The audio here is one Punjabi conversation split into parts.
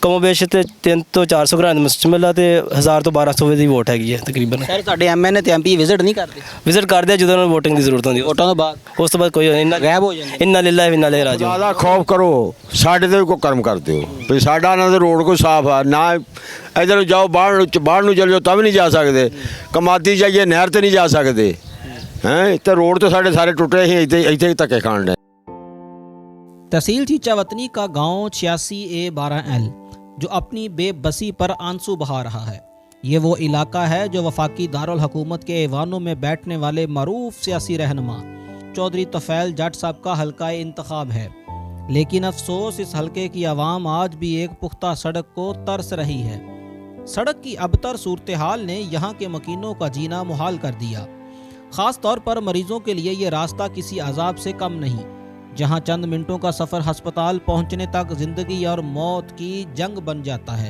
ਕਮੋਬੇਸ਼ ਤੇ 300 ਤੋਂ 400 ਘਰਾਂ ਦੇ ਮੁਸ਼ਤਮਲ ਆ ਤੇ 1000 ਤੋਂ 1200 ਦੀ ਵੋਟ ਹੈਗੀ ਹੈ ਤਕਰੀਬਨ। ਸਰ ਤੁਹਾਡੇ ਐਮਐਨਏ ਤੇ ਐਮਪੀ ਵਿਜ਼ਿਟ ਨਹੀਂ ਕਰਦੇ ਵਿਜ਼ਿਟ ਕਰਦੇ ਆ ਜਦੋਂ ਉਹਨਾਂ ਨੂੰ ਵੋਟਿੰਗ ਦੀ ਜ਼ਰੂਰਤ ਹੁੰਦੀ ਵੋਟਾਂ ਤੋਂ ਬਾਅਦ? ਉਸ ਤੋਂ ਬਾਅਦ ਕੋਈ ਗਾਇਬ ਹੋ ਜਾਂਦੇ। ਇੰਨਾ ਲਿੱਲਾ ਇੰਨਾ ਲੈ ਰਾਜੂ। ਜ਼ਿਆਦਾ ਖੌਫ ਕਰੋ ਸਾਡੇ ਤੇ ਵੀ ਕੋਈ ਕਰਮ ਕਰ ਦਿਓ ਵੀ ਸਾਡਾ ਨਾ ਤਾਂ ਰੋਡ ਕੋਈ ਸਾਫ਼ ਆ ਨਾ ਇੱਧਰ ਨੂੰ ਜਾਓ ਬਾਹਰ ਨੂੰ ਚਲੇ ਜਾਓ ਤਾਂ ਵੀ ਨਹੀਂ ਜਾ ਸਕਦੇ। ਕਮਾਦੀ ਜਾਈਏ ਨਹਿਰ ਤੇ ਨਹੀਂ ਜਾ ਸਕਦੇ हैं तो रोड तो साढ़े सारे टुटे ही इतने ही धक्के खान रहे। तहसील चीचावतनी का गांव 86A12L जो अपनी बेबसी पर आंसू बहा रहा है। ये वो इलाका है जो वफाकी दारुल हुकूमत के ऐवानों में बैठने वाले मरूफ सियासी रहनुमा चौधरी तफैल जट साहब का हल्का इंतखाब है। लेकिन अफसोस इस हल्के की आवाम आज भी एक पुख्ता सड़क को तरस रही है। सड़क की अबतर सूरत हाल ने यहाँ के मकीनों का जीना मुहाल कर दिया। ख़ास तौर पर मरीजों के लिए ये रास्ता किसी अजाब से कम नहीं, जहाँ चंद मिनटों का सफ़र अस्पताल पहुँचने तक ज़िंदगी और मौत की जंग बन जाता है।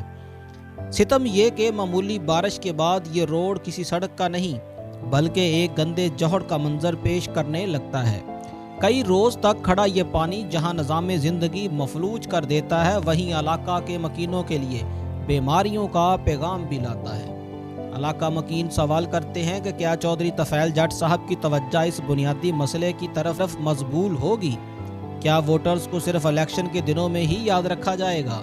सितम ये कि मामूली बारिश के बाद ये रोड किसी सड़क का नहीं बल्कि एक गंदे जौहर का मंजर पेश करने लगता है। कई रोज़ तक खड़ा ये पानी जहाँ निज़ाम ज़िंदगी मफलूज कर देता है, वहीं इलाका के मकीनों के लिए बीमारियों का पैगाम भी लाता है। इलाका मकीन सवाल करते हैं कि क्या चौधरी तफैल जट साहब की तवज्जो इस बुनियादी मसले की तरफ मजबूल होगी? क्या वोटर्स को सिर्फ इलेक्शन के दिनों में ही याद रखा जाएगा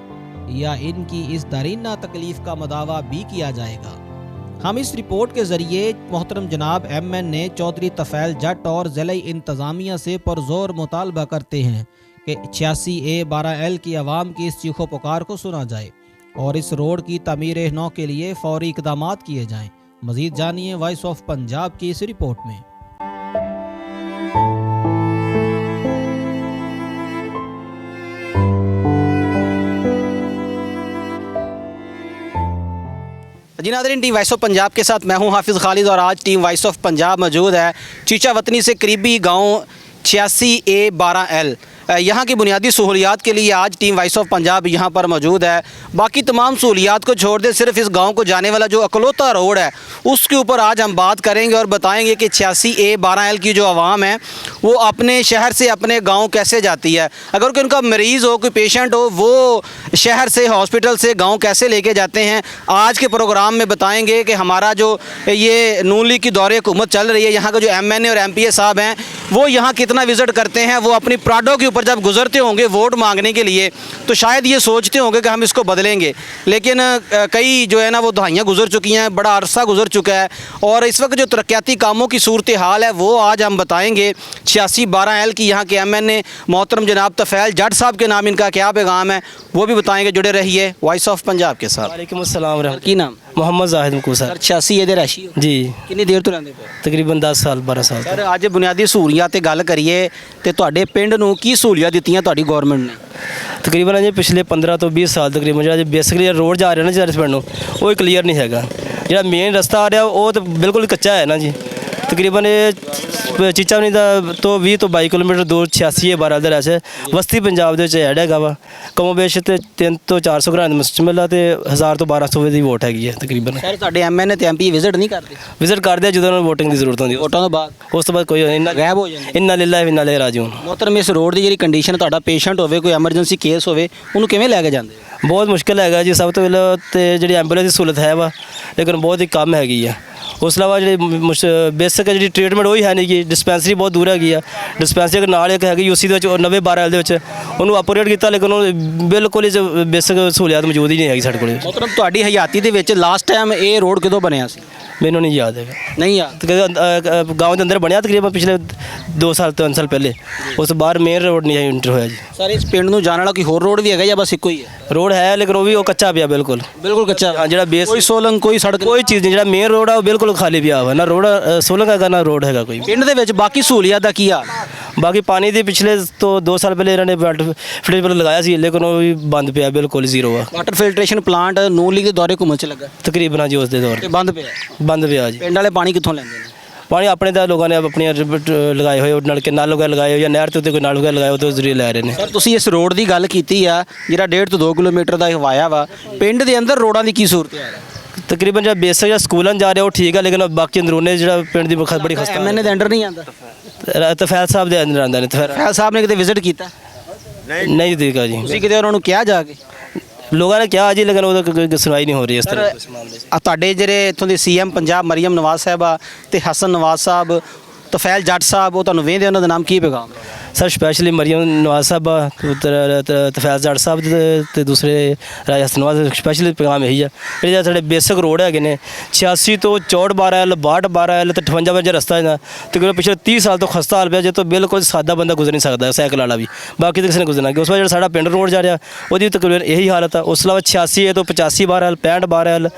या इनकी इस दरीना तकलीफ का मदावा भी किया जाएगा? हम इस रिपोर्ट के ज़रिए मोहतरम जनाब MNA चौधरी तफैल जट और ज़िला इंतज़ामिया से पुरज़ोर मुतालबा करते हैं कि 86A12L की आवाम की इस चीखो पुकार को सुना जाए और इस रोड की तमीर नौ के लिए फौरी इक़दामात किए जाएं। मज़ीद जानिए वॉइस ऑफ पंजाब की इस रिपोर्ट में। जी नाज़रीन, टीम वॉइस ऑफ पंजाब के साथ मैं हूं हाफिज़ खालिद और आज टीम वॉइस ऑफ पंजाब मौजूद है चीचावतनी से करीबी गाँव 86A12L। यहाँ की बुनियादी सहूलियात के लिए आज टीम वॉइस ऑफ पंजाब यहाँ पर मौजूद है। बाकी तमाम सहूलियात को छोड़ दे सिर्फ इस गांव को जाने वाला जो अकलौता रोड है उसके ऊपर आज हम बात करेंगे और बताएंगे कि 86A12L की जो आवाम है वो अपने शहर से अपने गांव कैसे जाती है। अगर कोई उनका मरीज़ हो, कोई पेशेंट हो, वो शहर से हॉस्पिटल से गाँव कैसे लेके जाते हैं आज के प्रोग्राम में बताएँगे कि हमारा जो ये नून लीग की दौरे हुकूमत चल रही है, यहाँ का जो MNA और MPA साहब हैं वो यहाँ कितना विज़िट करते हैं। वो अपनी प्राडों के ऊपर जब गुजरते होंगे वोट मांगने के लिए तो शायद ये सोचते होंगे कि हम इसको बदलेंगे, लेकिन कई जो है ना वो दहाइयाँ गुजर चुकी हैं, बड़ा अरसा गुजर चुका है और इस वक्त जो तरक्याती कामों की सूरत हाल है वो आज हम बताएंगे। 86A12L की यहाँ के MNA मोहतरम जनाब तफैल जट साहब के नाम इनका क्या पैगाम है वो भी बताएंगे। जुड़े रहिए वॉइस ऑफ पंजाब के साथ। वालेकुम अस्सलाम। की नाम? मोहम्मद जाहिद मकूस सर। 86 दे रैशी जी। कितनी देर तो रहंदे पे? तकरीबन 10 साल 12 साल। सर ਅੱਜ ਬੁਨਿਆਦੀ ਸਹੂਲੀਅਤ ਤੇ ਗੱਲ ਕਰੀਏ ਤੇ ਤੁਹਾਡੇ ਪਿੰਡ ਨੂੰ ਕੀ ਸਹੂਲੀਅਤ ਦਿੱਤੀਆਂ ਤੁਹਾਡੀ ਗਵਰਨਮੈਂਟ ਨੇ? ਤਕਰੀਬਨ ਅਜੇ ਪਿਛਲੇ 15 ਤੋਂ 20 ਸਾਲ ਤਕਰੀਬਨ ਜਿਹੜਾ ਬੇਸਿਕਲੀ ਰੋਡ ਜਾ ਰਿਹਾ ਨਾ ਜਿਹੜਾ ਪਿੰਡ ਨੂੰ ਉਹ ਕਲੀਅਰ ਨਹੀਂ ਹੈਗਾ। ਜਿਹੜਾ ਮੇਨ ਰਸਤਾ ਆ ਰਿਹਾ ਉਹ ਤਾਂ ਬਿਲਕੁਲ ਕੱਚਾ ਹੈ ਨਾ ਜੀ। ਤਕਰੀਬਨ ਇਹ ਚੀਚਾਵਨੀ ਦਾ ਤੋਂ 20 ਤੋਂ 22 ਕਿਲੋਮੀਟਰ ਦੂਰ 86A12 ਦਾ ਰਹਿ ਵਸਤੀ ਪੰਜਾਬ ਦੇ ਵਿੱਚ ਐਡ ਹੈਗਾ ਵਾ। ਕਮੋਬੇਸ਼ ਤੇ 300 ਤੋਂ 400 ਘਰਾਂ ਦੇ ਮੁਸ਼ਤਮਲ ਆ ਤੇ 1000 ਤੋਂ 1200 ਦੀ ਵੋਟ ਹੈਗੀ ਹੈ ਤਕਰੀਬਨ। ਸਰ ਤੁਹਾਡੇ MNA ਤੇ MP ਵਿਜ਼ਿਟ ਨਹੀਂ ਕਰਦੇ? ਵਿਜ਼ਿਟ ਕਰਦੇ ਆ ਜਦੋਂ ਉਹਨਾਂ ਨੂੰ ਵੋਟਿੰਗ ਦੀ ਜ਼ਰੂਰਤ ਹੁੰਦੀ ਵੋਟਾਂ ਤੋਂ ਬਾਅਦ? ਉਸ ਤੋਂ ਬਾਅਦ ਕੋਈ ਗਾਇਬ ਹੋ ਜਾਂਦੇ। ਇੰਨਾ ਲਿੱਲਾ ਇੰਨਾ ਲੈ ਰਾਜੂ। मोहतरम इस रोड की जी कंडीशन ਤੁਹਾਡਾ ਪੇਸ਼ੈਂਟ ਹੋਵੇ ਕੋਈ ਐਮਰਜੈਂਸੀ ਕੇਸ ਹੋਵੇ ਉਹਨੂੰ ਕਿਵੇਂ ਲੈ ਕੇ ਜਾਂਦੇ? ਬਹੁਤ ਮੁਸ਼ਕਿਲ ਹੈਗਾ ਜੀ। ਸਭ ਤੋਂ ਪਹਿਲਾਂ ਤੇ ਜਿਹੜੀ ਐਂਬੂਲੈਂਸ ਦੀ ਸਹੂਲਤ ਹੈ ਵਾ ਲੇਕਿਨ ਬਹੁਤ ਹੀ ਕਮ ਹੈਗੀ ਆ। ਉਸ ਤੋਂ ਇਲਾਵਾ ਜਿਹੜੀ ਬੇਸਿਕ ਜਿਹੜੀ ਟ੍ਰੀਟਮੈਂਟ ਉਹ ਹੀ ਹੈ ਨਹੀਂ ਕਿ ਡਿਸਪੈਂਸਰੀ ਬਹੁਤ ਦੂਰ ਹੈਗੀ ਆ। ਡਿਸਪੈਂਸਰੀ ਨਾਲ ਇੱਕ ਹੈਗੀ UC ਦੇ ਵਿੱਚ 9012L ਦੇ ਵਿੱਚ ਉਹਨੂੰ ਆਪਰੇਟ ਕੀਤਾ ਲੇਕਿਨ ਉਹ ਬਿਲਕੁਲ ਹੀ ਬੇਸਿਕ ਸਹੂਲੀਅਤ ਮੌਜੂਦ ਹੀ ਨਹੀਂ ਹੈਗੀ ਸਾਡੇ ਕੋਲ। ਮਤਲਬ ਤੁਹਾਡੀ ਹਯਾਤੀ ਦੇ ਵਿੱਚ ਲਾਸਟ ਟਾਈਮ ਇਹ ਰੋਡ ਕਦੋਂ ਬਣਿਆ ਸੀ? ਮੈਨੂੰ ਨਹੀਂ ਯਾਦ ਹੈਗਾ। ਨਹੀਂ ਯਾਦ? गाँव के अंदर बनया तकरीबन पिछले 2 साल 3 साल पहले। उस बार मेन रोड नहीं इंटर होया जी। सर इस पिंड ਨੂੰ ਜਾਣ ਵਾਲਾ ਕੋਈ ਹੋਰ ਰੋਡ ਵੀ ਹੈਗਾ ਜਾਂ ਬਸ ਇੱਕੋ ਹੀ ਹੈ? रोड है लेकिन वो भी वो कच्चा पिया बिल्कुल ਕੱਚਾ। हाँ जो बेस ਕੋਈ ਸੋਲੰਗ ਕੋਈ ਸੜਕ कोई चीज़ नहीं। जो मेन रोड है वो बिल्कुल खाली पिया हुआ ना रोड सोलंग का ना रोड हैगा कोई। ਪਿੰਡ ਦੇ ਵਿੱਚ ਬਾਕੀ ਸਹੂਲੀਅਤ ਦਾ ਕੀ ਹਾਲ? बाकी पानी के पिछले तो 2 साल पहले इन्होंने फिल्टर लगाया सी लेकिन वो भी बंद पिया बिल्कुल जीरो है। ਵਾਟਰ ਫਿਲਟਰੇਸ਼ਨ ਪਲਾਂਟ ਨੂਨ ਲੀਗ ਦੇ ਦੌਰੇ ਘੁੰਮਣ ਚ ਲੱਗਾ तकरीबन जी उस दौर ਤੇ ਬੰਦ ਪਿਆ? बंद पिया जी। ਪਿੰਡ ਵਾਲੇ ਪਾਣੀ ਕਿੱਥੋਂ ਲੈਂਦੇ ਨੇ? पानी अपने तो लोगों ने अपनी लगाए हुए नलके नल वगैरह लगाए या नहर तो कोई नल वगैरह लगाए तो जरिए लै रहे हैं। ਸਰ ਤੁਸੀਂ ਇਸ ਰੋਡ ਦੀ ਗੱਲ ਕੀਤੀ ਆ ਜਿਹੜਾ 1.5 ਤੋਂ 2 ਕਿਲੋਮੀਟਰ ਦਾ ਹਵਾਇਆ ਵਾ ਪਿੰਡ ਦੇ ਅੰਦਰ ਰੋਡਾਂ ਦੀ ਕੀ ਸੂਰਤ ਹੈ? तकरीबन जो बेसिक जो स्कूलों जा रहे हो ठीक है लेकिन बाकी अंदरूने जो पिंड की बड़ी खस्ता MNA ਦੇ ਅੰਡਰ ਨਹੀਂ ਆਂਦਾ? तफैल साहब के अंदर आंदा नहीं। ਫੈਲ ਸਾਹਿਬ ਨੇ ਕਿਤੇ ਵਿਜ਼ਿਟ ਕੀਤਾ? नहीं देखा जी। ਤੁਸੀਂ ਕਿਤੇ ਉਹਨਾਂ ਨੂੰ ਕਿਹਾ ਜਾ ਕੇ? ਲੋਕਾਂ ਨੇ ਕਿਹਾ ਜੀ ਲੇਕਿਨ ਉਹਦਾ ਕੋਈ ਸੁਣਵਾਈ ਨਹੀਂ ਹੋ ਰਹੀ ਇਸ ਤਰ੍ਹਾਂ ਦੇ ਮਾਮਲੇ 'ਚ। ਆ ਤੁਹਾਡੇ ਜਿਹੜੇ ਇੱਥੋਂ ਦੇ ਸੀਐਮ ਪੰਜਾਬ ਮਰੀਮ ਨਵਾਜ਼ ਸਾਹਿਬਾ ਤੇ ਹਸਨ ਨਵਾਜ਼ ਸਾਹਿਬ ਤਫੈਲ ਜੱਟ ਸਾਹਿਬ ਉਹ ਤੁਹਾਨੂੰ ਵੇਖਦੇ ਉਹਨਾਂ ਦਾ ਨਾਮ ਕੀ ਪੈਗਾਮ ਹੈ? ਸਰ ਸਪੈਸ਼ਲੀ ਮਰੀਮ ਨਵਾਜ਼ ਸਾਹਿਬਾ ਤਫੈਲ ਜੱਟ ਸਾਹਿਬ ਤੇ ਦੂਸਰੇ ਰਾਜਾ ਹਸਨ ਨਵਾਜ਼ ਸਪੈਸ਼ਲੀ ਪੈਗਾਮ ਇਹੀ ਆ ਜਿਹੜੇ ਸਾਡੇ ਬੇਸਿਕ ਰੋਡ ਹੈਗੇ ਨੇ 86 ਤੋਂ 64 12L 62 12L ਤੇ 58 ਵਿੱਚ ਰਸਤਾ ਹੈ ਤਕਰੀਬਨ ਪਿਛਲੇ 30 ਸਾਲ ਤੋਂ ਖਸਤਾ ਹਾਲ ਪਿਆ ਜੇ ਤੋਂ ਬਿਲਕੁਲ ਸਾਦਾ ਬੰਦਾ ਗੁਜ਼ਰ ਨਹੀਂ ਸਕਦਾ ਸਾਈਕਲ ਵਾਲਾ ਵੀ ਬਾਕੀ ਤਾਂ ਕਿਸੇ ਨੇ ਗੁਜ਼ਰਨਾ ਕਿ ਉਸ ਵਾਰ ਜਿਹੜਾ ਸਾਡਾ ਪਿੰਡ ਰੋਡ ਜਾ ਰਿਹਾ ਉਹਦੀ ਤਕਰੀਬਨ ਇਹੀ ਹਾਲਤ ਆ। ਉਸ ਤੋਂ ਇਲਾਵਾ 86 ਤੋਂ 85 12L 65 12L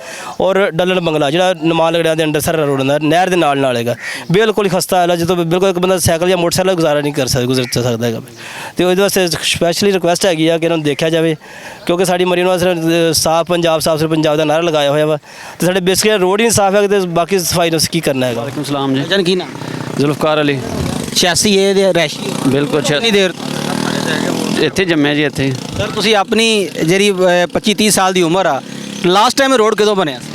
ਔਰ ਡੱਲਣ ਬੰਗਲਾ ਜਿਹੜਾ ਨਮਾਲ ਲਗੜਿਆਂ ਦੇ ਅੰਡਰ ਸਾਰਾ ਰੋਡ ਹੁੰਦਾ ਨਹਿਰ ਦੇ ਨਾਲ ਹੈਗਾ ਬਿਲਕੁਲ ਹੀ ਖਸਤਾ ਹਾਲ ਆ ਜਦੋਂ ਬਿਲਕੁਲ ਇੱਕ ਬੰਦਾ ਸਾਈਕਲ ਜਾਂ ਮੋਟਰਸਾਈਕਲ ਗੁਜ਼ਾਰਾ ਨਹੀਂ ਕਰ ਸਕਦਾ ਹੈਗਾ ਤੇ ਉਹਦੇ ਵਾਸਤੇ ਸਪੈਸ਼ਲੀ ਰਿਕੁਐਸਟ ਹੈਗੀ ਆ ਕਿ ਇਹਨਾਂ ਨੂੰ ਦੇਖਿਆ ਜਾਵੇ ਕਿਉਂਕਿ ਸਾਡੀ ਮਰੀਮ ਨਵਾਜ਼ ਸਾਫ ਪੰਜਾਬ ਦਾ ਨਾਰਾ ਲਗਾਇਆ ਹੋਇਆ ਵਾ ਤੇ ਸਾਡੇ ਬੇਸਿਕ ਰੋਡ ਹੀ ਨਹੀਂ ਸਾਫ ਹੈ ਤੇ ਬਾਕੀ ਸਫਾਈ ਨੂੰ ਕੀ ਕਰਨਾ ਹੈਗਾ। ਵਾਲੇਕੁਮ ਸਲਾਮ ਜੀ। ਜਨ ਕੀ ਨਾਮ? ਜ਼ੁਲਫਕਾਰ ਅਲੀ। 86A ਦੇ ਰੈਸ਼ੀ ਬਿਲਕੁਲ ਕਿੰਨੀ ਦੇਰ ਇੱਥੇ ਜੰਮਿਆ ਜੀ ਇੱਥੇ। ਸਰ ਤੁਸੀਂ ਆਪਣੀ ਜਿਹੜੀ 25 30 ਸਾਲ ਦੀ ਉਮਰ ਆ ਲਾਸਟ ਟਾਈਮ ਰੋਡ ਕਦੋਂ ਬਣਿਆ ਸੀ?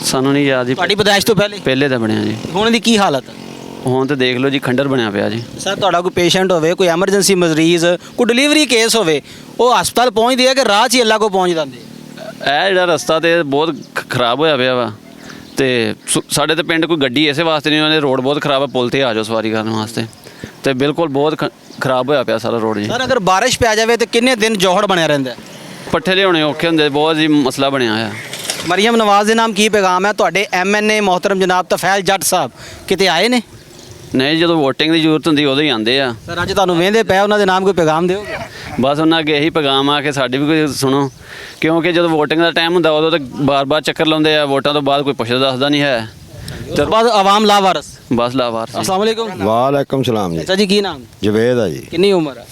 ਸਾਨੂੰ ਨਹੀਂ ਯਾਦ ਜੀ। ਤੁਹਾਡੀ ਪਦਾਇਸ਼ ਤੋਂ ਪਹਿਲੇ ਤਾਂ ਬਣਿਆ ਜੀ। ਹੁਣ ਦੀ ਕੀ ਹਾਲਤ ਹੈ? ਹੁਣ ਤਾਂ ਦੇਖ ਲਓ ਜੀ ਖੰਡਰ ਬਣਿਆ ਪਿਆ ਜੀ। ਸਰ ਤੁਹਾਡਾ ਕੋਈ ਪੇਸ਼ੈਂਟ ਹੋਵੇ ਕੋਈ ਐਮਰਜੈਂਸੀ ਮਰੀਜ਼ ਕੋਈ ਡਿਲੀਵਰੀ ਕੇਸ ਹੋਵੇ ਉਹ ਹਸਪਤਾਲ ਪਹੁੰਚਦੇ ਆ ਕਿ ਰਾਹ 'ਚ ਹੀ ਅੱਲਾ ਕੋ ਪਹੁੰਚ ਜਾਂਦੇ? ਇਹ ਜਿਹੜਾ ਰਸਤਾ ਤੇ ਬਹੁਤ ਖਰਾਬ ਹੋਇਆ ਪਿਆ ਵਾ ਤੇ ਸਾਡੇ ਤੇ ਪਿੰਡ ਕੋਈ ਗੱਡੀ ਇਸੇ ਵਾਸਤੇ ਨਹੀਂ ਉਹਨੇ ਰੋਡ ਬਹੁਤ ਖਰਾਬ ਆ ਪੁਲ ਤੇ ਆ ਜਾਓ ਸਵਾਰੀ ਕਰਨ ਵਾਸਤੇ ਤੇ ਬਿਲਕੁਲ ਬਹੁਤ ਖਰਾਬ ਹੋਇਆ ਪਿਆ ਸਾਰਾ ਰੋਡ ਜੀ। ਸਰ ਅਗਰ ਬਾਰਿਸ਼ ਪੈ ਜਾਵੇ ਤੇ ਕਿੰਨੇ ਦਿਨ ਜੋਹੜ ਬਣਿਆ ਰਹਿੰਦਾ? ਪੱਠੇ ਲਿਆਉਣੇ ਔਖੇ ਹੁੰਦੇ ਬਹੁਤ ਜੀ ਮਸਲਾ ਬਣਿਆ ਹੋਇਆ। ਮਰੀਮ ਨਵਾਜ਼ ਦੇ ਨਾਮ ਕੀ ਪੈਗਾਮ ਹੈ? ਤੁਹਾਡੇ MNA ਮੁਹਤਰਮ ਜਨਾਬ ਤਫੈਲ ਜੱਟ ਸਾਹਿਬ ਕਿਤੇ ਆਏ ਨੇ? ਨਹੀਂ ਜਦੋਂ ਵੋਟਿੰਗ ਦੀ ਜ਼ਰੂਰਤ ਹੁੰਦੀ ਉਦੋਂ ਹੀ ਆਉਂਦੇ ਆ। ਸਰ ਅੱਜ ਤੁਹਾਨੂੰ ਵੇਂਦੇ ਪਏ ਉਹਨਾਂ ਦੇ ਨਾਮ ਕੋਈ ਪੈਗਾਮ ਦਿਓਗੇ? ਬਸ ਉਹਨਾਂ ਅੱਗੇ ਇਹੀ ਪੈਗਾਮ ਆ ਕਿ ਸਾਡੀ ਵੀ ਕੋਈ ਸੁਣੋ ਕਿਉਂਕਿ ਜਦੋਂ ਵੋਟਿੰਗ ਦਾ ਟਾਈਮ ਹੁੰਦਾ ਉਦੋਂ ਤਾਂ ਬਾਰ-ਬਾਰ ਚੱਕਰ ਲਾਉਂਦੇ ਆ ਵੋਟਾਂ ਤੋਂ ਬਾਅਦ ਕੋਈ ਪੁੱਛਦਾ ਦੱਸਦਾ ਨਹੀਂ ਹੈ ਤੇ ਬਾਅਦ ਆਵਾਮ ਲਾਵਾਰਸ। ਬਸ ਲਾਵਾਰ ਅਸਲਾਮ ਵਾਲੇਕੁਮ। ਵਾਲੇਕੁਮ ਸਲਾਮ ਜੀ। ਅੱਛਾ ਜੀ ਕੀ ਨਾਮ? ਜਵੇਦ ਆ ਜੀ। ਕਿੰਨੀ ਉਮਰ ਹੈ?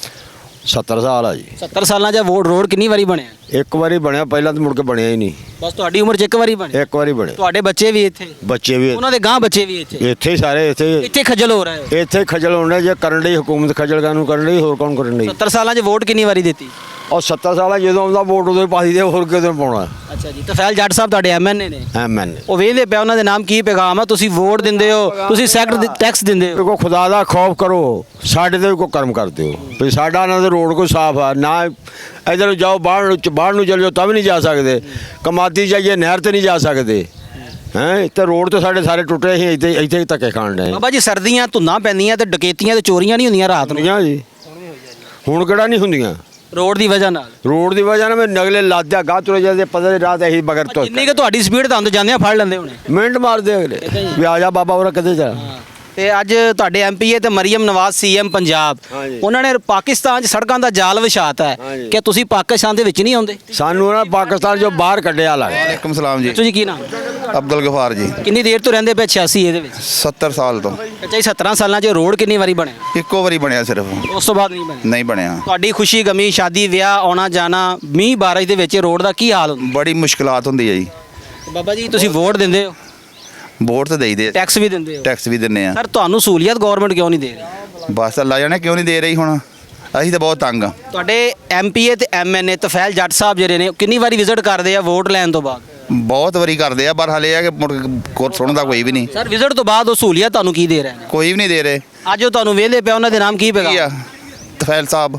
70 ਸਾਲ ਆ ਜੀ। 70 ਸਾਲਾਂ 'ਚ ਰੋਡ ਕਿੰਨੀ ਵਾਰੀ ਬਣਿਆ? ਇੱਕ ਵਾਰੀ ਬਣਿਆ ਪਹਿਲਾਂ ਤਾਂ ਮੁੜ ਕੇ ਬਣਿਆ ਹੀ ਨਹੀਂ। ਬਸ ਤੁਹਾਡੀ ਉਮਰ 'ਚ ਇੱਕ ਵਾਰੀ ਬਣਿਆ? ਇੱਕ ਵਾਰੀ ਬਣਿਆ। ਤੁਹਾਡੇ ਬੱਚੇ ਵੀ ਇੱਥੇ? ਬੱਚੇ ਵੀ ਉਹਨਾਂ ਦੇ ਗਾਂ ਬੱਚੇ ਵੀ ਇੱਥੇ? ਇੱਥੇ ਹੀ ਸਾਰੇ ਇੱਥੇ ਖੱਜਲ ਹੋ ਰਹੇ ਹੋ? ਇੱਥੇ ਖਜਲ ਹੋਣੇ ਜੇ ਕਰਨ ਲਈ ਹਕੂਮਤ ਖਜਲ ਕਾਨੂੰ ਕਰਨ ਲਈ ਹੋਰ ਕੌਣ ਕਰਨ ਲਈ? 70 ਸਾਲਾਂ 'ਚ ਵੋਟ ਕਿੰਨੀ ਵਾਰੀ ਦਿੱਤੀ? ਔਰ 70 ਸਾਲਾਂ ਜਦੋਂ ਆਉਂਦਾ ਵੋਟ ਉਦੋਂ ਹੀ ਪਾਈ ਦੇ ਹੋਰ ਕਿਦੋਂ ਪਾਉਣਾ? ਅੱਛਾ ਜੀ ਤਫੈਲ ਜੱਟ ਸਾਹਿਬ ਤੁਹਾਡੇ MNA ਨੇ MNA ਉਹ ਵੇਂਦੇ ਪਿਆ ਉਹਨਾਂ ਦੇ ਨਾਮ ਕੀ ਪੈਗਾਮ ਆ? ਤੁਸੀਂ ਵੋਟ ਦਿੰਦੇ ਹੋ ਤੁਸੀਂ ਸੈਕਟਰ ਟੈਕਸ ਦਿੰਦੇ ਹੋ ਕੋ ਖੁਦਾ ਦਾ ਖੌਫ ਕਰੋ ਸਾਡੇ ਤੇ ਵੀ ਕੋਈ ਕਰਮ ਕਰ ਦਿਓ ਵੀ ਸਾਡਾ ਨਾ ਤਾਂ ਰੋਡ ਕੋਈ ਸਾਫ ਆ ਨਾ ਇਧਰ ਜਾਓ ਬਾਹਰ ਨੂੰ ਚਲੇ ਜਾਓ ਤਾਂ ਵੀ ਨਹੀਂ ਜਾ ਸਕਦੇ ਕਮਾਦੀ ਜਾਈਏ ਨਹਿਰ ਤੇ ਨਹੀਂ ਜਾ ਸਕਦੇ ਹੈ ਤੇ ਰੋਡ ਤੇ ਸਾਡੇ ਸਾਰੇ ਟੁੱਟੇ ਸੀ ਇੱਥੇ ਹੀ ਧੱਕੇ ਖਾਣ ਡਏ ਬਾਬਾ ਜੀ ਸਰਦੀਆਂ ਧੁੰਦਾਂ ਪੈਂਦੀਆਂ ਤੇ ਡਕੈਤੀਆਂ ਤੇ ਚੋਰੀਆਂ ਨਹੀਂ ਹੁੰਦੀਆਂ ਰਾਤ ਨੂੰ? ਹੁੰਦੀਆਂ ਜੀ ਹੁਣ ਕਿਹੜਾ ਨਹੀਂ ਹੁੰਦੀਆਂ ਰੋਡ ਦੀ ਵਜ੍ਹਾ ਨਾਲ? ਰੋਡ ਦੀ ਵਜ੍ਹਾ ਨਾਲ ਮੈਂ ਨਗਲੇ ਲਾਦਿਆ ਗਾਹ ਤੁਰੇ ਜਾਂਦੇ ਪਤਾ ਨਹੀਂ ਰਾਤ ਇਹੀ ਬਗਰ ਤੋਂ ਜਿੰਨੀ ਕਿ ਤੁਹਾਡੀ ਸਪੀਡ ਤਾਂ ਜਾਂਦੇ ਫੜ ਲੈਂਦੇ ਹੋਣੇ? ਮਿੰਟ ਮਾਰਦੇ ਅਗਲੇ ਵੀ ਆ ਜਾ ਬਾਬਾ ਉਹ ਕਿੱਥੇ ਜਾ ਤੇ ਅੱਜ ਤੁਹਾਡੇ MPA ਤੇ ਮਰੀਮ ਨਵਾਜ਼ CM ਪੰਜਾਬ ਹਾਂਜੀ। ਉਹਨਾਂ ਨੇ ਪਾਕਿਸਤਾਨ 'ਚ ਸੜਕਾਂ ਦਾ ਜਾਲ ਵਿਛਾਤਾ ਹੈ ਹਾਂਜੀ। ਕਿ ਤੁਸੀਂ ਪਾਕਿਸਤਾਨ ਦੇ ਵਿੱਚ ਨਹੀਂ ਆਉਂਦੇ? ਸਾਨੂੰ ਨਾ ਪਾਕਿਸਤਾਨ ਜੋ ਬਾਹਰ ਕੱਢਿਆ ਲੱਗ ਵਾਲੇਕੁਮ ਸਲਾਮ ਜੀ। ਅੱਛਾ ਜੀ ਕੀ ਨਾਮ? ਅਬਦੁਲ ਗਫਾਰ ਜੀ। ਕਿੰਨੀ ਦੇਰ ਤੋਂ ਰਹਿੰਦੇ ਪਏ 86 ਇਹਦੇ ਵਿੱਚ? 70 ਸਾਲ ਤੋਂ ਅੱਛਾ ਜੀ 17 ਸਾਲਾਂ 'ਚ ਰੋਡ ਕਿੰਨੀ ਵਾਰੀ ਬਣਿਆ? ਇੱਕੋ ਵਾਰੀ ਬਣਿਆ ਸਿਰਫ, ਉਸ ਤੋਂ ਬਾਅਦ ਨਹੀਂ ਬਣਿਆ? ਨਹੀਂ ਬਣਿਆ। ਤੁਹਾਡੀ ਖੁਸ਼ੀ ਗਮੀ ਸ਼ਾਦੀ ਵਿਆਹ ਆਉਣਾ ਜਾਣਾ ਮੀਂਹ ਬਾਰਿਸ਼ ਦੇ ਵਿੱਚ ਰੋਡ ਦਾ ਕੀ ਹਾਲ ਹੁੰਦਾ? ਬੜੀ ਮੁਸ਼ਕਲਾਤ ਹੁੰਦੀ ਹੈ ਜੀ। ਬਾਬਾ ਜੀ ਤੁਸੀਂ ਵੋਟ ਦਿੰਦੇ ਹੋ ਵੋਟ ਤਾਂ ਦੇਈਦੇ, ਟੈਕਸ ਵੀ ਦਿੰਦੇ ਹੋ ਟੈਕਸ ਵੀ ਦਿੰਨੇ ਆ। ਸਰ ਤੁਹਾਨੂੰ ਸਹੂਲੀਅਤ ਗਵਰਨਮੈਂਟ ਕਿਉਂ ਨਹੀਂ ਦੇ ਰਹੀ? ਬਸ ਅੱਲਾ ਜਾਣੇ ਕਿਉਂ ਨਹੀਂ ਦੇ ਰਹੀ ਹੁਣ, ਅਸੀਂ ਤਾਂ ਬਹੁਤ ਤੰਗ ਆ। ਤੁਹਾਡੇ MPA ਤੇ MNA ਤਫੈਲ ਜੱਟ ਸਾਹਿਬ ਜਿਹੜੇ ਨੇ ਕਿੰਨੀ ਵਾਰੀ ਵਿਜ਼ਿਟ ਕਰਦੇ ਆ ਵੋਟ ਲੈਣ ਤੋਂ ਬਾਅਦ? ਬਹੁਤ ਵਾਰੀ ਕਰਦੇ ਆ ਪਰ ਹਲੇ ਆ ਕਿ ਮੁੜ ਕੇ ਕੋਈ ਸੁਣਦਾ ਕੋਈ ਵੀ ਨਹੀਂ। ਸਰ ਵਿਜ਼ਿਟ ਤੋਂ ਬਾਅਦ ਉਹ ਸਹੂਲੀਅਤ ਤੁਹਾਨੂੰ ਕੀ ਦੇ ਰਹੇ ਨੇ? ਕੋਈ ਵੀ ਨਹੀਂ ਦੇ ਰਹੇ। ਅੱਜ ਉਹ ਤੁਹਾਨੂੰ ਵੇਲੇ ਪਿਆ ਉਹਨਾਂ ਦੇ ਨਾਮ ਕੀ ਕੀ ਪੈਗਾਮ? ਆ ਤਫੈਲ ਸਾਹਿਬ?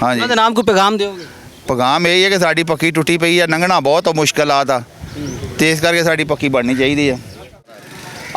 ਹਾਂਜੀ ਉਹਨਾਂ ਦੇ ਨਾਮ ਕੋਈ ਪੈਗਾਮ ਦਿਓਗੇ? ਪੈਗਾਮ ਇਹ ਹੈ ਕਿ ਸਾਡੀ ਪੱਕੀ ਟੁੱਟੀ ਪਈ ਆ, ਲੰਘਣਾ ਬਹੁਤ ਮੁਸ਼ਕਲਾਤ ਆ ਤੇ ਇਸ ਕਰਕੇ ਸਾਡੀ ਪੱਕੀ ਬਣਨੀ ਚਾਹੀਦੀ ਆ।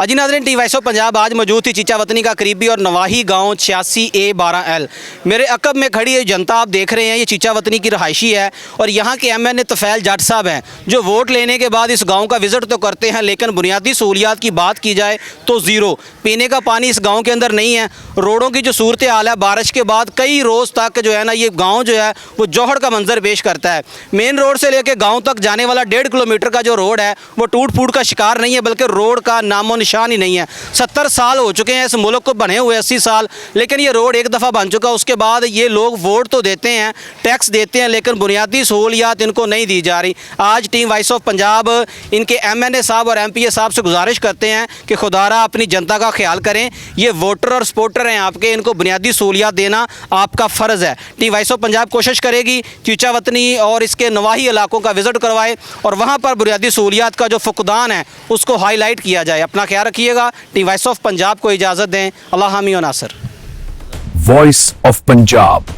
अजी नाज़रीन टी वाइस ऑफ पंजाब आज मौजूद थी चीचा वतनी का करीबी और नवाही गांव 86A12L। मेरे अकब में खड़ी ये जनता आप देख रहे हैं ये चीचा वतनी की रहायशी है और यहाँ के MNA तफैल जट साहब हैं जो वोट लेने के बाद इस गांव का विज़िट तो करते हैं लेकिन बुनियादी सहूलियात की बात की जाए तो ज़ीरो। पीने का पानी इस गाँव के अंदर नहीं है। रोडों की जो सूरत हाल है बारिश के बाद कई रोज़ तक जो है ना ये गाँव जो है वो जौहड़ का मंजर पेश करता है। मेन रोड से लेकर गाँव तक जाने वाला 1.5 किलोमीटर का जो रोड है वो टूट फूट का शिकार नहीं है बल्कि रोड का नामो निशान ही नहीं है। 70 साल हो चुके हैं इस मुल्क को बने हुए 80 साल लेकिन ये रोड एक दफ़ा बन चुका उसके बाद ये लोग वोट तो देते हैं टैक्स देते हैं लेकिन बुनियादी सहूलियात इनको नहीं दी जा रही। आज टीम वाइस ऑफ पंजाब इनके MNA साहब और MPA साहब से गुजारिश करते हैं कि खुदारा अपनी जनता का ख्याल करें। ये वोटर और सपोर्टर हैं आपके, इनको बुनियादी सहूलियात देना आपका फ़र्ज़ है। टीम वाइस ऑफ पंजाब कोशिश करेगी चीचा वतनी और इसके नवाही इलाकों का विज़िट करवाए और वहाँ पर बुनियादी सहूलियात का जो फुकदान है उसको हाईलाइट किया जाए। अपना ख्याल रखिएगा। टी वॉइस ऑफ पंजाब को इजाज़त दें। अल्लाह हामी और नासिर। Voice of Punjab.